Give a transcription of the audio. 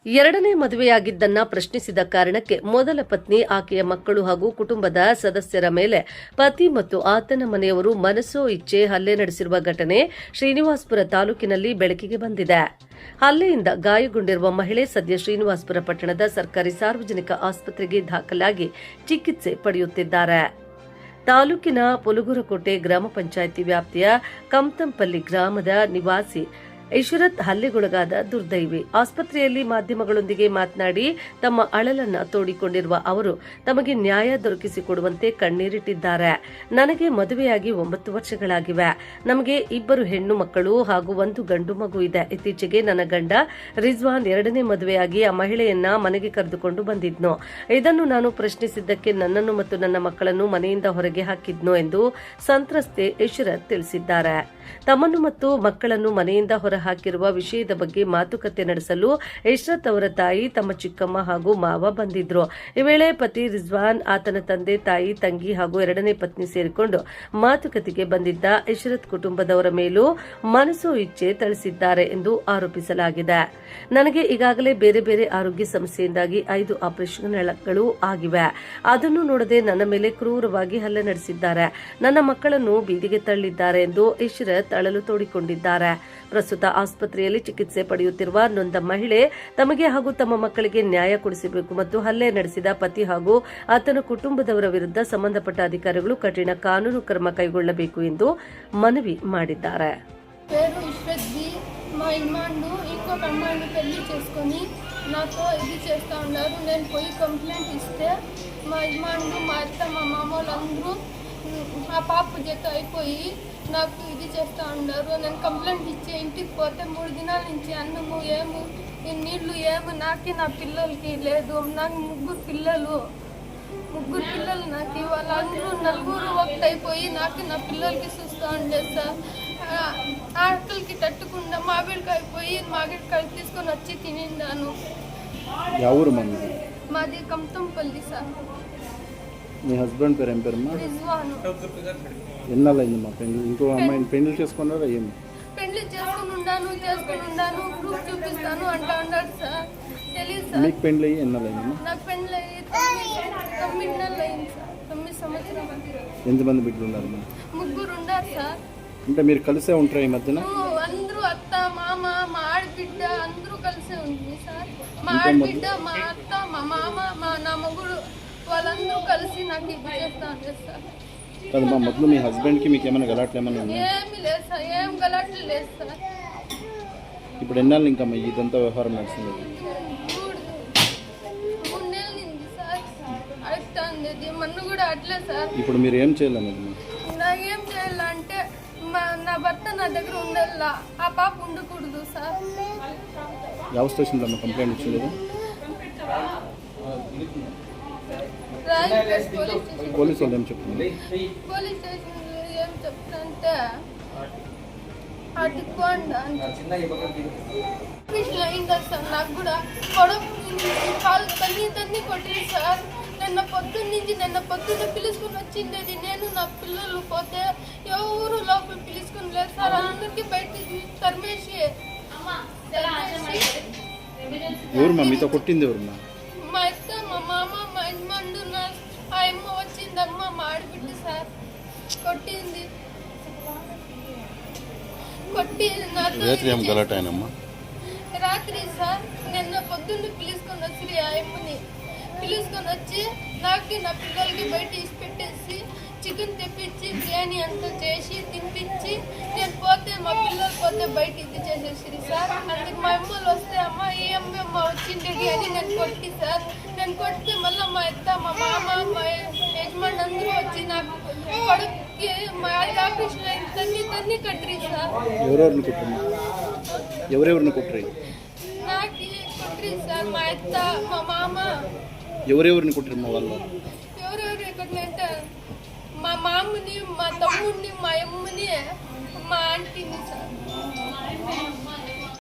ಎರಡನೇ ಮದುವೆಯಾಗಿದ್ದನ್ನ ಪ್ರಶ್ನಿಸಿದ ಕಾರಣಕ್ಕೆ ಮೊದಲ ಪತ್ನಿ, ಆಕೆಯ ಮಕ್ಕಳು ಹಾಗೂ ಕುಟುಂಬದ ಸದಸ್ಯರ ಮೇಲೆ ಪತಿ ಮತ್ತು ಆತನ ಮನೆಯವರು ಮನಸೋ ಇಚ್ಛೆ ಹಲ್ಲೆ ನಡೆಸಿರುವ ಘಟನೆ ಶ್ರೀನಿವಾಸಪುರ ತಾಲೂಕಿನಲ್ಲಿ ಬೆಳಕಿಗೆ ಬಂದಿದೆ. ಹಲ್ಲೆಯಿಂದ ಗಾಯಗೊಂಡಿರುವ ಮಹಿಳೆ ಸದ್ಯ ಶ್ರೀನಿವಾಸಪುರ ಪಟ್ಟಣದ ಸರ್ಕಾರಿ ಸಾರ್ವಜನಿಕ ಆಸ್ಪತ್ರೆಗೆ ದಾಖಲಾಗಿ ಚಿಕಿತ್ಸೆ ಪಡೆಯುತ್ತಿದ್ದಾರೆ. ತಾಲೂಕಿನ ಪುಲುಗುರಕೋಟೆ ಗ್ರಾಮ ಪಂಚಾಯಿತಿ ವ್ಯಾಪ್ತಿಯ ಕಮ್ತಂಪಲ್ಲಿ ಗ್ರಾಮದ ನಿವಾಸಿ ಇಶ್ರತ್ ಹಲ್ಲೆಗೊಳಗಾದ ದುರ್ದೈವಿ. ಆಸ್ಪತ್ರೆಯಲ್ಲಿ ಮಾಧ್ಯಮಗಳೊಂದಿಗೆ ಮಾತನಾಡಿ ತಮ್ಮ ಅಳಲನ್ನ ತೋಡಿಕೊಂಡಿರುವ ಅವರು ತಮಗೆ ನ್ಯಾಯ ದೊರಕಿಸಿಕೊಡುವಂತೆ ಕಣ್ಣೀರಿಟ್ಟಿದ್ದಾರೆ. ನನಗೆ ಮದುವೆಯಾಗಿ 9 ವರ್ಷಗಳಾಗಿವೆ. ನಮಗೆ 2 ಹೆಣ್ಣು ಮಕ್ಕಳು ಹಾಗೂ 1 ಗಂಡು ಮಗು ಇದೆ. ಇತ್ತೀಚೆಗೆ ನನ್ನ ಗಂಡ ರಿಜ್ವಾನ್ ಎರಡನೇ ಮದುವೆಯಾಗಿ ಆ ಮಹಿಳೆಯನ್ನ ಮನೆಗೆ ಕರೆದುಕೊಂಡು ಬಂದಿದ್ನು. ಇದನ್ನು ನಾನು ಪ್ರಶ್ನಿಸಿದ್ದಕ್ಕೆ ನನ್ನನ್ನು ಮತ್ತು ನನ್ನ ಮಕ್ಕಳನ್ನು ಮನೆಯಿಂದ ಹೊರಗೆ ಹಾಕಿದ್ನು ಎಂದು ಸಂತ್ರಸ್ತೆ ಇಶ್ರತ್ ತಿಳಿಸಿದ್ದಾರೆ. ತಮ್ಮನ್ನು ಮತ್ತು ಮಕ್ಕಳನ್ನು ಮನೆಯಿಂದ ಹೊರ ಹಾಕಿರುವ ವಿಷಯದ ಬಗ್ಗೆ ಮಾತುಕತೆ ನಡೆಸಲು ಇಶ್ರತ್ ಅವರ ತಾಯಿ, ತಮ್ಮ ಚಿಕ್ಕಮ್ಮ ಹಾಗೂ ಮಾವ ಬಂದಿದ್ರು. ಈ ವೇಳೆ ಪತಿ ರಿಜ್ವಾನ್, ಆತನ ತಂದೆ, ತಾಯಿ, ತಂಗಿ ಹಾಗೂ ಎರಡನೇ ಪತ್ನಿ ಸೇರಿಕೊಂಡು ಮಾತುಕತೆಗೆ ಬಂದಿದ್ದ ಇಶ್ರತ್ ಕುಟುಂಬದವರ ಮೇಲೂ ಮನಸೋ ಇಚ್ಛೆ ಥಳಿಸಿದ್ದಾರೆ ಎಂದು ಆರೋಪಿಸಲಾಗಿದೆ. ನನಗೆ ಈಗಾಗಲೇ ಬೇರೆ ಬೇರೆ ಆರೋಗ್ಯ ಸಮಸ್ಯೆಯಿಂದಾಗಿ 5 ಆಪರೇಷನ್ಗಳು ಆಗಿವೆ. ಅದನ್ನು ನೋಡದೆ ನನ್ನ ಮೇಲೆ ಕ್ರೂರವಾಗಿ ಹಲ್ಲೆ ನಡೆಸಿದ್ದಾರೆ. ನನ್ನ ಮಕ್ಕಳನ್ನು ಬೀದಿಗೆ ತಳ್ಳಿದ್ದಾರೆ ಎಂದು ಇಶ್ರತ್ ಅಳಲು ತೋಡಿಕೊಂಡಿದ್ದಾರೆ. ಪ್ರಸ್ತುತ ಆಸ್ಪತ್ರೆಯಲ್ಲಿ ಚಿಕಿತ್ಸೆ ಪಡೆಯುತ್ತಿರುವ ನೊಂದ ಮಹಿಳೆ ತಮಗೆ ಹಾಗೂ ತಮ್ಮ ಮಕ್ಕಳಿಗೆ ನ್ಯಾಯ ಕೊಡಿಸಬೇಕು ಮತ್ತು ಹಲ್ಲೆ ನಡೆಸಿದ ಪತಿ ಹಾಗೂ ಆತನ ಕುಟುಂಬದವರ ವಿರುದ್ಧ ಸಂಬಂಧಪಟ್ಟ ಅಧಿಕಾರಿಗಳು ಕಠಿಣ ಕಾನೂನು ಕ್ರಮ ಕೈಗೊಳ್ಳಬೇಕು ಎಂದು మనవి ಮಾಡಿದ್ದಾರೆ. పేరు ఇష్రత్ది. మా ఇమ్మాండు ఇంకొక అమ్మాయిని పెళ్లి చేసుకొని నాతో ఇది చేస్తూ ఉన్నారు. నేను పోయి కంప్లైంట్ ఇస్తే మా ఇమ్మాండు, మా అత్త, మా మామ వాళ్ళందరూ ఆ పాప జత అయిపోయి నాకు ఇది చేస్తూ ఉన్నారు. నేను కంప్లైంట్ ఇచ్చి ఇంటికి పోతే 3 దినాల నుంచి అన్నము ఏము నీళ్లు ఏమి నాకి నా పిల్లలకి లేదు. నాకు 3 పిల్లలు నాకు వాళ్ళందరూ 4 ఒకటైపోయి నాకు నా పిల్లలకి చూస్తూ ఉండేది సార్. ఆకలికి తట్టుకుండా మామిడికాయ తీసుకొని వచ్చి తినిందాను. మాది కమ్తంపల్లి సార్. మీ హస్బెండ్ పేరు ఏం పేరమ్మా? రిజ్వాను. ఎన్నాళ్ళైందమ్మా పెళ్లి? ఇంకో అమ్మాయిని పెళ్లి చేసుకున్నారా? ఏమి పెళ్లి చేసుకుని ఉన్నాను ప్రూఫ్ చూపిస్తాను అంటా ఉన్నాడు సార్. తెలియదు సార్. మీకు పెళ్లి అయ్యి ఎన్నాళ్ళైందమ్మా? నాకు పెళ్లి అయ్యి 9 నెలలు అయింది సార్. 9 సంవత్సరాలు. ఎంతమంది బిడ్డలు ఉన్నారమ్మా? 3 ఉన్నారు సార్. అంటే మీరు కలిసే ఉంటారా ఈ మధ్యన? అందరూ అత్త, మామ, మా ఆడబిడ్డ అందరూ కలిసే ఉంటుంది సార్. మా ఆడబిడ్డ, మా అత్త, మా మామ, నా మగుడు వాళ్ళందరూ కలిసి నాకు ఇది చేస్తా ఉంటారు సార్. కదమ్మా, మొదలు మీ హస్బెండ్కి మీకు ఏమైనా గలాట్లు ఏమైనా ఉన్నాయా? ఏమి లేదు సార్. ఏం గలాట్లు లేదు సార్. ఇప్పుడు ఎన్నాళ్ళు ఇంకా ఇదంతా వ్యవహారం నడుస్తుంది? 3 నెలల నుంచి సార్. అడుగుతుంది మొన్న కూడా అట్లే సార్. ఇప్పుడు మీరు ఏం చేయాలన్నది? నాకేం చేయాలంటే నా భర్త నా దగ్గర ఉండాల, ఆ పాప ఉండకూడదు సార్. ಯಾವ స్టేషన్లో అమ్మ కంప్లైంట్ ఇచ్చలేదు? పోలీసు వాళ్ళు ఏం చెప్తున్నారు? పోలీస్ స్టేషన్లో ఏం చెప్తారంటే అడ్డుకోండి అయిందా సార్. నాకు కూడా కాలు తన్ని కొట్టింది సార్. నిన్న పొద్దున్న పిలుచుకుని వచ్చిండేది. నేను నా పిల్లలు పోతే ఎవరు లోపల పిలుచుకుని లేదు సార్. అందరికీ బయట తరిమేసి. ఎవరుమా మీతో కొట్టింది? ఎవరుమా? మా అత్త, మా మామ, మా యజమానుడు, ఆ అమ్మ వచ్చిందమ్మ, మా ఆడబిడ్డ సార్. కొట్టింది రాత్రి సార్. నిన్న పొద్దున్న పిలుచుకొని వచ్చి ఆ అమ్మని పిలుచుకొని వచ్చి నాకు నా పిల్లలకి బయట ఇసి పెట్టేసి చికెన్ తెప్పించి బిర్యానీ అంతా చేసి తినిపించి నేను పోతే మా పిల్లలు పోతే బయట ఇది చేసేసి సార్. అందుకు మా అమ్మలు వస్తే అమ్మ ఏ అమ్మ వచ్చిండేది అని నేను కొట్టి సార్. నేను కొడితే మళ్ళీ మా అత్త, మా మామ, మా యజమాని అందరూ వచ్చి నాకు కొడుక్కి మా ఆపరేషన్ తన్ని కట్టిరి సార్. ఎవరెవరిని కొట్టరి? నాకు కొట్టిరి సార్. మా అత్త, మా మామ. ఎవరెవరిని కొట్టరు మా వాళ్ళు? ఎవరెవరు ఎక్కడంటే మా మామని, మా తమ్ముడిని, మా అమ్మని, మా ఆంటీని సార్.